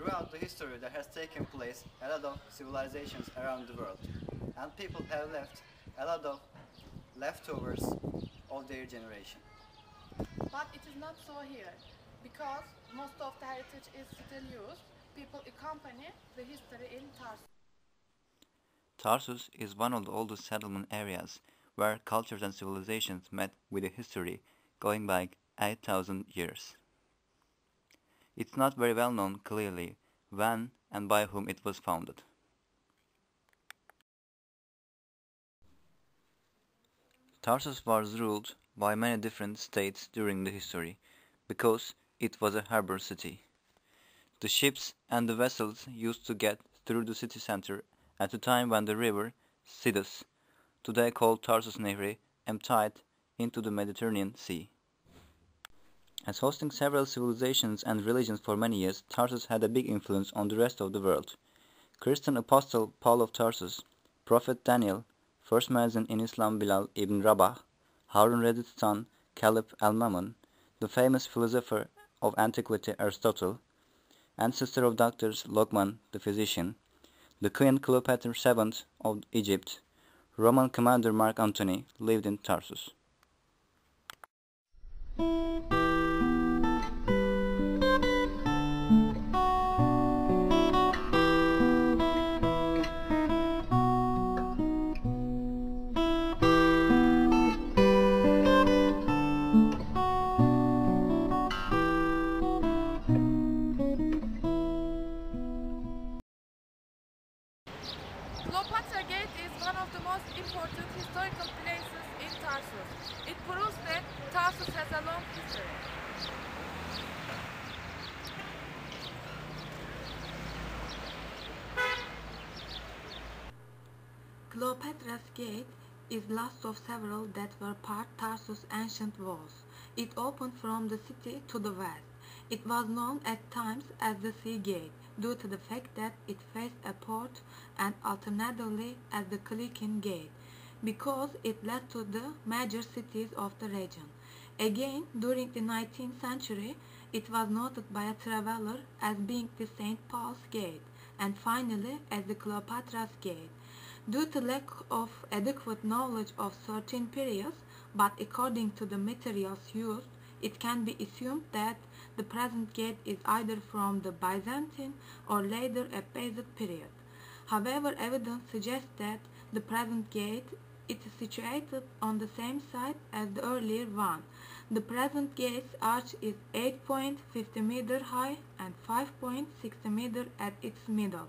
Throughout the history there has taken place a lot of civilizations around the world, and people have left a lot of leftovers of their generation. But it is not so here, because most of the heritage is still used. People accompany the history in Tarsus. Tarsus is one of the oldest settlement areas where cultures and civilizations met with a history going back 8,000 years. It's not very well known clearly when and by whom it was founded. Tarsus was ruled by many different states during the history because it was a harbor city. The ships and the vessels used to get through the city center at a time when the river Sidus, today called Tarsus Nehri, emptied into the Mediterranean Sea. As hosting several civilizations and religions for many years, Tarsus had a big influence on the rest of the world. Christian apostle Paul of Tarsus, prophet Daniel, first Muezzin in Islam Bilal ibn Rabah, Harun Reddit's son Caleb al-Mamun, the famous philosopher of antiquity Aristotle, ancestor of doctors Lockman the physician, the Queen Cleopatra VII of Egypt, Roman commander Mark Antony lived in Tarsus. Cleopatra Gate is one of the most important historical places in Tarsus. It proves that Tarsus has a long history. Cleopatra's Gate is last of several that were part Tarsus' ancient walls. It opened from the city to the west. It was known at times as the Sea Gate due to the fact that it faced a port, and alternatively as the Clean Gate because it led to the major cities of the region. Again, during the 19th century, it was noted by a traveler as being the St. Paul's Gate, and finally as the Cleopatra's Gate. Due to lack of adequate knowledge of certain periods, but according to the materials used, it can be assumed that the present gate is either from the Byzantine or later Abbasid period. However, evidence suggests that the present gate is situated on the same site as the earlier one. The present gate's arch is 8.50 meter high and 5.60 meter at its middle.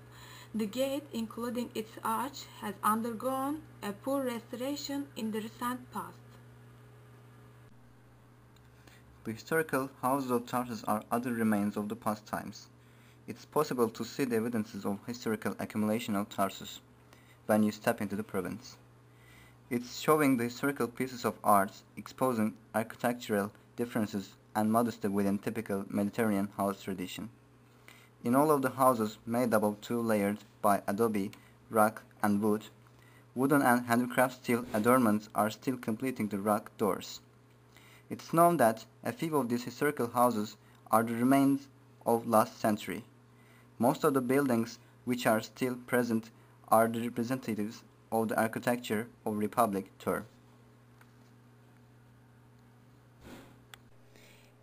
The gate, including its arch, has undergone a poor restoration in the recent past. The historical houses of Tarsus are other remains of the past times. It's possible to see the evidences of historical accumulation of Tarsus when you step into the province. It's showing the historical pieces of art exposing architectural differences and modesty within typical Mediterranean house tradition. In all of the houses made up of two layered by adobe, rock, and wood, wooden and handicraft steel adornments are still completing the rock doors. It's known that a few of these historical houses are the remains of last century. Most of the buildings which are still present are the representatives of the architecture of Republic term.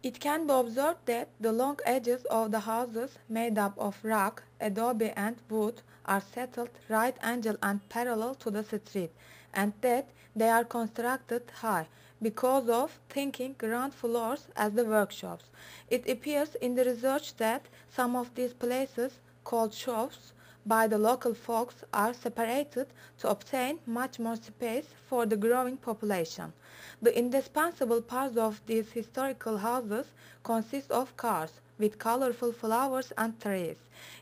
It can be observed that the long edges of the houses made up of rock, adobe and wood are settled right angle and parallel to the street, and that they are constructed high because of thinking ground floors as the workshops. It appears in the research that some of these places, called shops, by the local folks are separated to obtain much more space for the growing population. The indispensable parts of these historical houses consist of cars with colorful flowers and trees.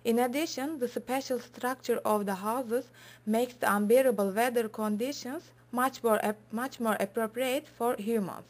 In addition, the special structure of the houses makes the unbearable weather conditions much more appropriate for humans.